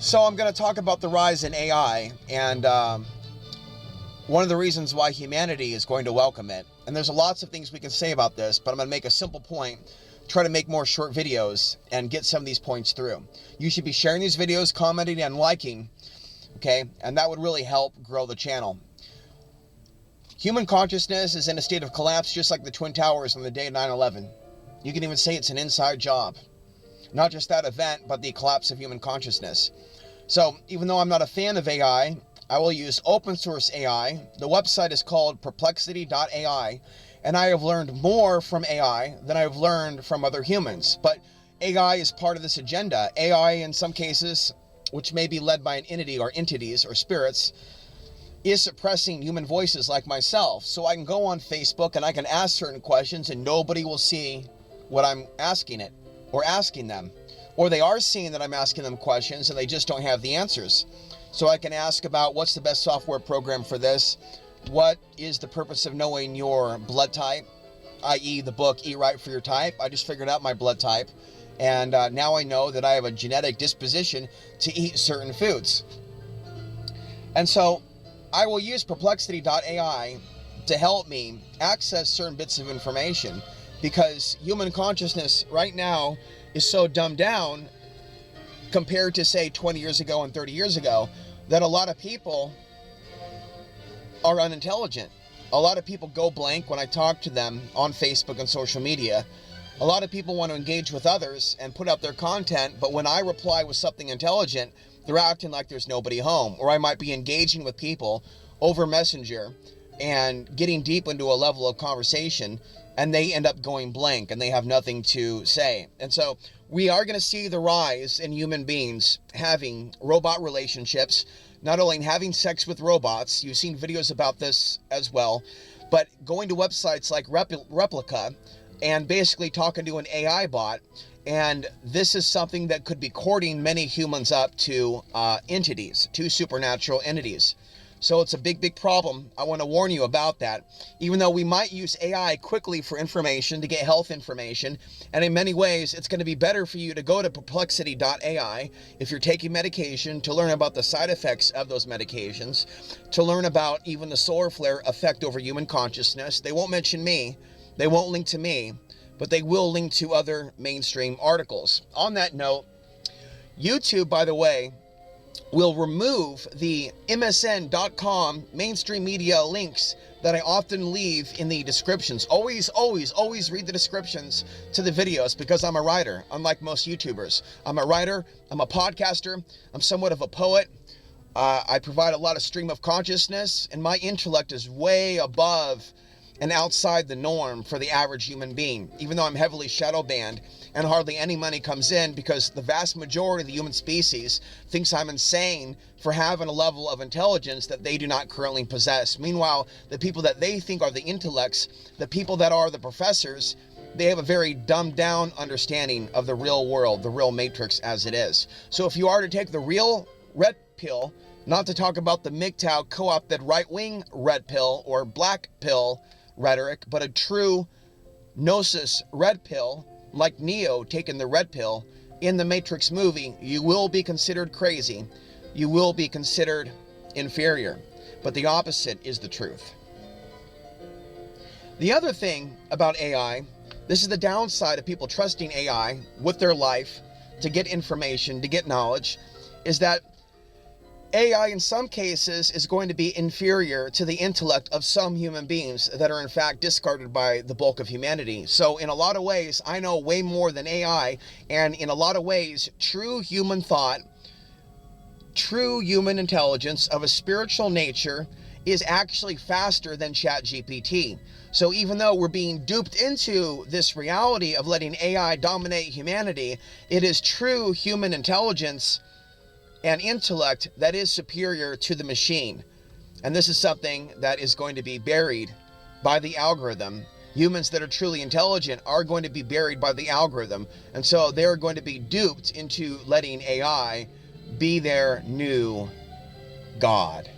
So I'm going to talk about the rise in AI and one of the reasons why humanity is going to welcome it. And there's lots of things we can say about this, but I'm going to make a simple point, try to make more short videos and get some of these points through. You should be sharing these videos, commenting and liking, okay? And that would really help grow the channel. Human consciousness is in a state of collapse just like the Twin Towers on the day of 9/11. You can even say it's an inside job. Not just that event, but the collapse of human consciousness. So even though I'm not a fan of AI, I will use open source AI. The website is called perplexity.ai, and I have learned more from AI than I've learned from other humans. But AI is part of this agenda. AI, in some cases, which may be led by an entity or entities or spirits, is suppressing human voices like myself. So I can go on Facebook and I can ask certain questions and nobody will see what I'm asking it or asking them. Or they are seeing that I'm asking them questions and they just don't have the answers. So I can ask about what's the best software program for this? What is the purpose of knowing your blood type? I.e. the book, Eat Right for Your Type. I just figured out my blood type. And now I know that I have a genetic disposition to eat certain foods. And so I will use perplexity.ai to help me access certain bits of information, because human consciousness right now is so dumbed down compared to, say, 20 years ago and 30 years ago, that a lot of people are unintelligent. A lot of people go blank when I talk to them on Facebook and social media. A lot of people want to engage with others and put up their content, but when I reply with something intelligent, they're acting like there's nobody home. Or I might be engaging with people over Messenger and getting deep into a level of conversation, and they end up going blank and they have nothing to say. And so we are going to see the rise in human beings having robot relationships, not only having sex with robots, you've seen videos about this as well, but going to websites like Replica and basically talking to an AI bot. And this is something that could be courting many humans up to entities, to supernatural entities. So it's a big, big problem. I want to warn you about that. Even though we might use AI quickly for information, to get health information, and in many ways, it's going to be better for you to go to perplexity.ai if you're taking medication, to learn about the side effects of those medications, to learn about even the solar flare effect over human consciousness. They won't mention me. They won't link to me, but they will link to other mainstream articles. On that note, YouTube, by the way, will remove the msn.com mainstream media links that I often leave in the descriptions. Always read the descriptions to the videos, because I'm a writer, unlike most YouTubers. I'm a writer, I'm a podcaster, I'm somewhat of a poet. I provide a lot of stream of consciousness, and my intellect is way above and outside the norm for the average human being, even though I'm heavily shadow banned and hardly any money comes in, because the vast majority of the human species thinks I'm insane for having a level of intelligence that they do not currently possess. Meanwhile, the people that they think are the intellects, the people that are the professors, they have a very dumbed down understanding of the real world, the real matrix as it is. So if you are to take the real red pill, not to talk about the MGTOW co-opted right-wing red pill or black pill rhetoric, but a true gnosis red pill, like Neo taking the red pill in the Matrix movie, you will be considered crazy. You will be considered inferior. But the opposite is the truth. The other thing about AI, this is the downside of people trusting AI with their life to get information, to get knowledge, is that AI in some cases is going to be inferior to the intellect of some human beings that are in fact discarded by the bulk of humanity. So in a lot of ways, I know way more than AI, and in a lot of ways, true human thought, true human intelligence of a spiritual nature is actually faster than ChatGPT. So even though we're being duped into this reality of letting AI dominate humanity, it is true human intelligence and intellect that is superior to the machine. And this is something that is going to be buried by the algorithm. Humans that are truly intelligent are going to be buried by the algorithm. And so they're going to be duped into letting AI be their new God.